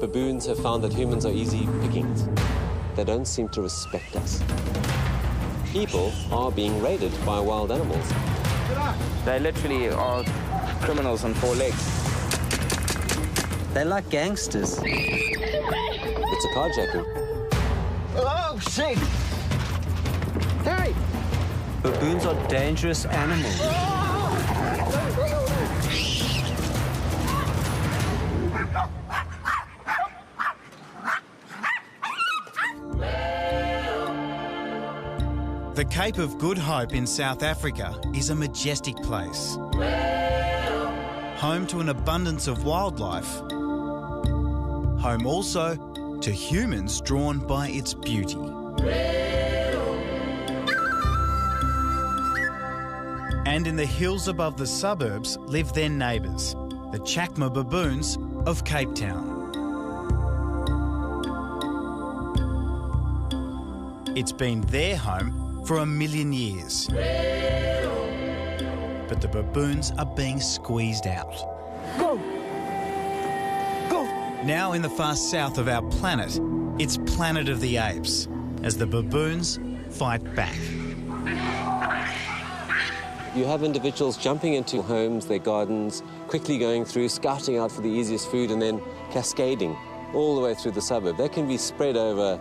baboons have found that humans are easy pickings. They don't seem to respect us. People are being raided by wild animals. They literally are criminals on four legs. They're like gangsters. It's a carjacking. Oh, shit! Hey! Baboons are dangerous animals. The Cape of Good Hope in South Africa is a majestic place. Home to an abundance of wildlife. Home also to humans drawn by its beauty. And in the hills above the suburbs live their neighbours, the Chakma baboons of Cape Town. It's been their home for 1 million years. But the baboons are being squeezed out. Go! Go! Now in the far south of our planet, it's Planet of the Apes, as the baboons fight back. You have individuals jumping into homes, their gardens, quickly going through, scouting out for the easiest food, and then cascading all the way through the suburb. They can be spread over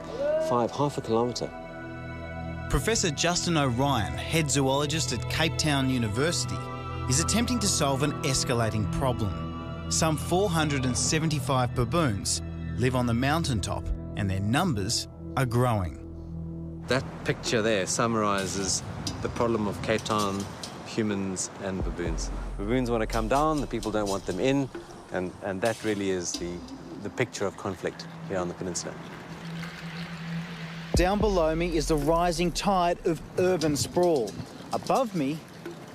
half a kilometre. Professor Justin O'Ryan, head zoologist at Cape Town University, is attempting to solve an escalating problem. Some 475 baboons live on the mountaintop and their numbers are growing. That picture there summarises the problem of Cape Town, humans and baboons. Baboons want to come down, the people don't want them in, and that really is the picture of conflict here on the peninsula. Down below me is the rising tide of urban sprawl. Above me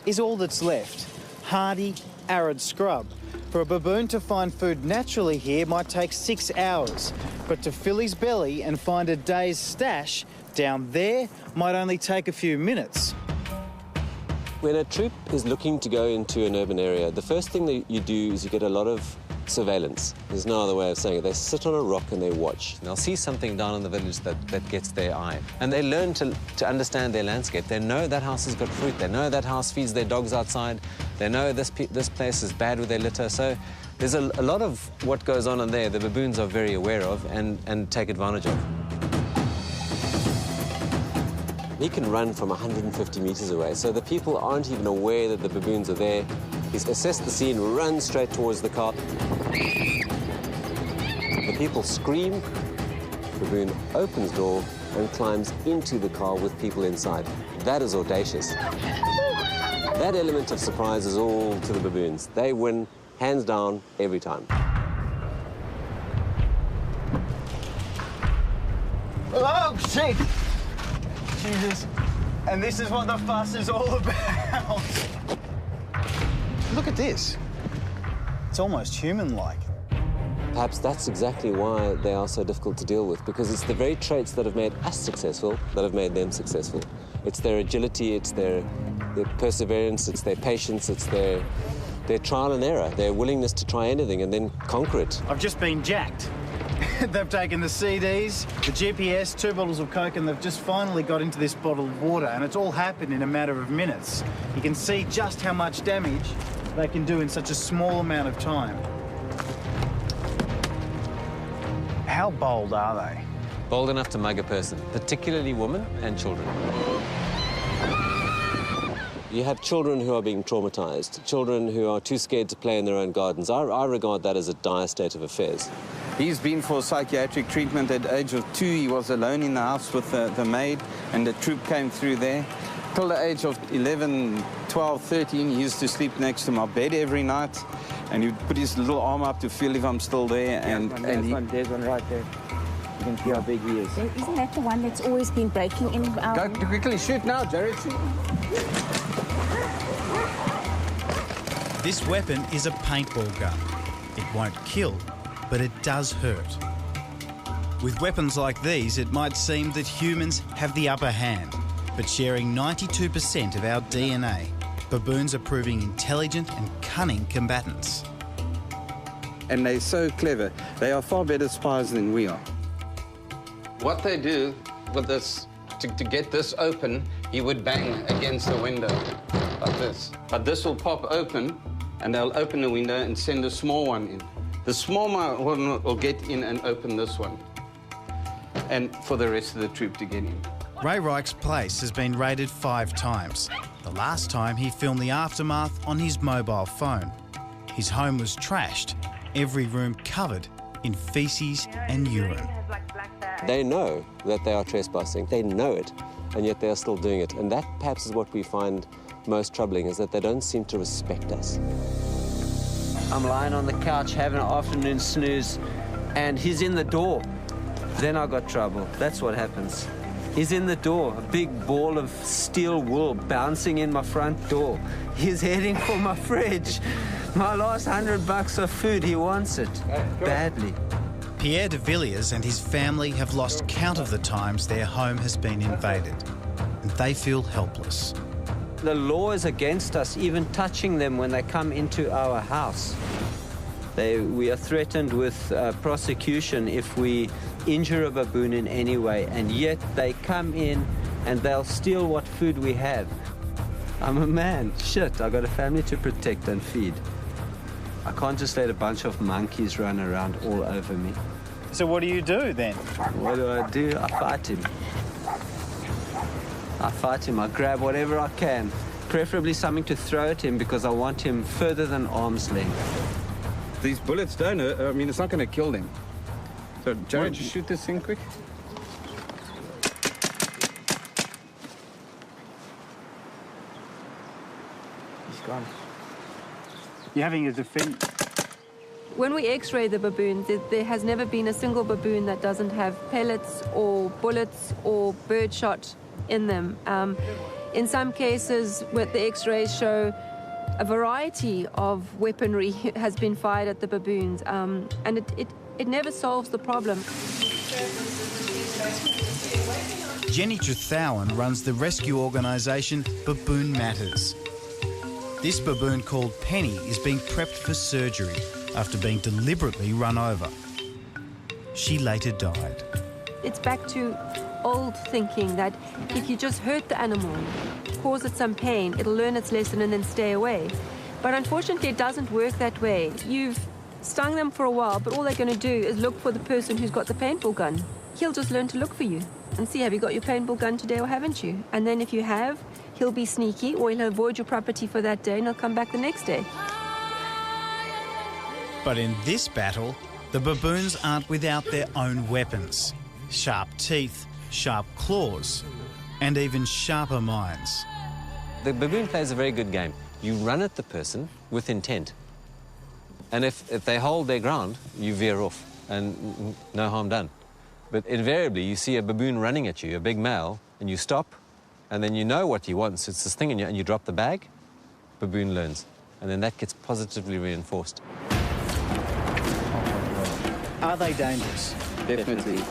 is all that's left, hardy, arid scrub. For a baboon to find food naturally here might take 6 hours, but to fill his belly and find a day's stash down there might only take a few minutes. When a troop is looking to go into an urban area, the first thing that you do is you get a lot of surveillance. There's no other way of saying it. They sit on a rock and they watch. They'll see something down in the village that gets their eye. And they learn to understand their landscape. They know that house has got fruit. They know that house feeds their dogs outside. They know this place is bad with their litter. So there's a lot of what goes on in there the baboons are very aware of and take advantage of. He can run from 150 metres away, so the people aren't even aware that the baboons are there. He's assessed the scene, runs straight towards the car. The people scream. The baboon opens door and climbs into the car with people inside. That is audacious. That element of surprise is all to the baboons. They win, hands down, every time. Oh, shit! Jesus. And this is what the fuss is all about. Look at this. It's almost human-like. Perhaps that's exactly why they are so difficult to deal with, because it's the very traits that have made us successful that have made them successful. It's their agility, it's their perseverance, it's their patience, it's their trial and error, their willingness to try anything and then conquer it. I've just been jacked. They've taken the CDs, the GPS, 2 bottles of Coke, and they've just finally got into this bottle of water, and it's all happened in a matter of minutes. You can see just how much damage they can do in such a small amount of time. How bold are they? Bold enough to mug a person, particularly women and children. You have children who are being traumatised, children who are too scared to play in their own gardens. I regard that as a dire state of affairs. He's been for psychiatric treatment at the age of 2. He was alone in the house with the maid, and the troop came through there. Till the age of 11, 12, 13, he used to sleep next to my bed every night, and he would put his little arm up to feel if I'm still there. There's one right there. You can see how big he is. Isn't that the one that's always been breaking in? Go quickly, shoot now, Jared, shoot. This weapon is a paintball gun. It won't kill, but it does hurt. With weapons like these, it might seem that humans have the upper hand, but sharing 92% of our DNA, baboons are proving intelligent and cunning combatants. and they're so clever. They are far better spies than we are. What they do with this, to get this open, he would bang against the window like this. But this will pop open, and they'll open the window and send a small one in. The small one will get in and open this one, and for the rest of the troop to get in. Ray Reich's place has been raided 5 times. The last time he filmed the aftermath on his mobile phone. His home was trashed, every room covered in feces and urine. They know that they are trespassing, they know it, and yet they are still doing it. And that perhaps is what we find most troubling, is that they don't seem to respect us. I'm lying on the couch having an afternoon snooze, and he's in the door. Then I got trouble. That's what happens. He's in the door, a big ball of steel wool bouncing in my front door. He's heading for my fridge. My last $100 of food, he wants it badly. Pierre de Villiers and his family have lost count of the times their home has been invaded, and they feel helpless. The law is against us even touching them when they come into our house. We are threatened with prosecution if we injure a baboon in any way, and yet they come in and they'll steal what food we have. I'm a man. Shit, I got a family to protect and feed. I can't just let a bunch of monkeys run around all over me. So what do you do then? What do? I fight him. I grab whatever I can, preferably something to throw at him because I want him further than arm's length. These bullets don't hurt. I mean, it's not going to kill them. So, Jared, just shoot this thing quick. He's gone. You're having a defend. When we x-ray the baboons, there has never been a single baboon that doesn't have pellets or bullets or birdshot in them. In some cases, what the x-rays show, a variety of weaponry has been fired at the baboons, and it never solves the problem. Jenny Trethowan runs the rescue organisation Baboon Matters. This baboon called Penny is being prepped for surgery after being deliberately run over. She later died. It's back to old thinking that if you just hurt the animal, cause it some pain, it'll learn its lesson and then stay away. But unfortunately, it doesn't work that way. You've stung them for a while, but all they're going to do is look for the person who's got the paintball gun. He'll just learn to look for you and see, have you got your paintball gun today or haven't you? And then if you have, he'll be sneaky, or he'll avoid your property for that day and he'll come back the next day. But in this battle, the baboons aren't without their own weapons. Sharp teeth, sharp claws, and even sharper minds. The baboon plays a very good game. You run at the person with intent. And if they hold their ground, you veer off and no harm done. But invariably, you see a baboon running at you, a big male, and you stop, and then you know what he wants. It's this thing, and you drop the bag, baboon learns. And then that gets positively reinforced. Are they dangerous? Definitely.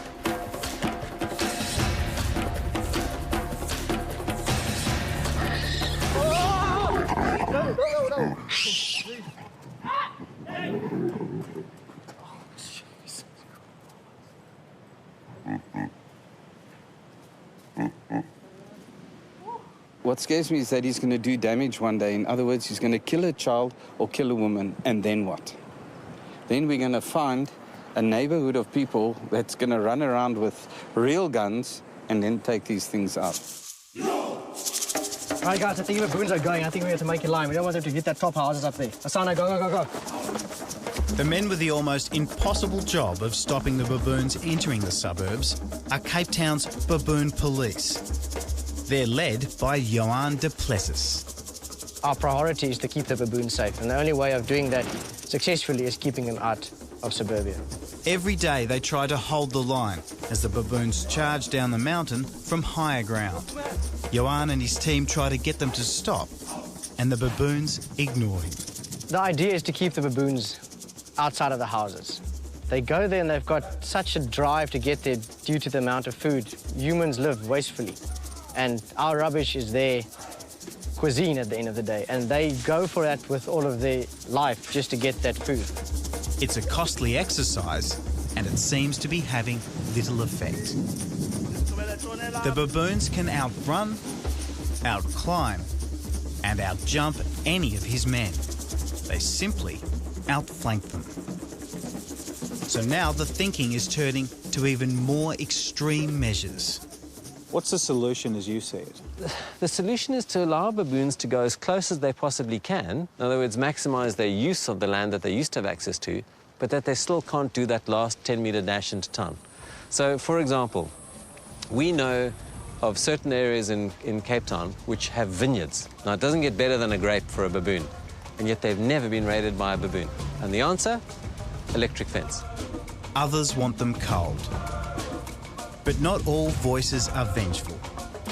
What scares me is that he's going to do damage one day. In other words, he's going to kill a child or kill a woman, and then what? Then we're going to find a neighborhood of people that's going to run around with real guns and then take these things out. All right, guys, I think the baboons are going. I think we have to make a line. We don't want them to hit that top houses up there. Asana, go, go, go, go. The men with the almost impossible job of stopping the baboons entering the suburbs are Cape Town's Baboon Police. They're led by Johan de Plessis. Our priority is to keep the baboons safe, and the only way of doing that successfully is keeping them out of suburbia. Every day they try to hold the line as the baboons charge down the mountain from higher ground. Johan and his team try to get them to stop, and the baboons ignore him. The idea is to keep the baboons outside of the houses. They go there and they've got such a drive to get there due to the amount of food. Humans live wastefully, and our rubbish is their cuisine at the end of the day, and they go for that with all of their life just to get that food. It's a costly exercise, and it seems to be having little effect. The baboons can outrun, outclimb, and outjump any of his men. They simply outflank them. So now the thinking is turning to even more extreme measures. What's the solution as you see it? The solution is to allow baboons to go as close as they possibly can. In other words, maximize their use of the land that they used to have access to, but that they still can't do that last 10-meter dash into town. So, for example, we know of certain areas in Cape Town which have vineyards. Now, it doesn't get better than a grape for a baboon, and yet they've never been raided by a baboon. And the answer? Electric fence. Others want them culled. But not all voices are vengeful.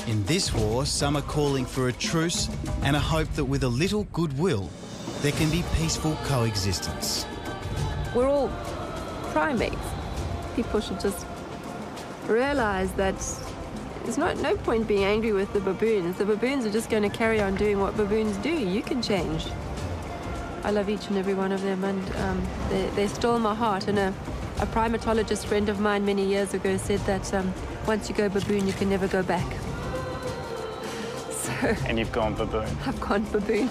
In this war, some are calling for a truce and a hope that with a little goodwill, there can be peaceful coexistence. We're all primates. People should just realize that there's no point being angry with the baboons. The baboons are just going to carry on doing what baboons do. You can change. I love each and every one of them, and they stole my heart. And a primatologist friend of mine many years ago said that once you go baboon, you can never go back. So, And you've gone baboon. I've gone baboon.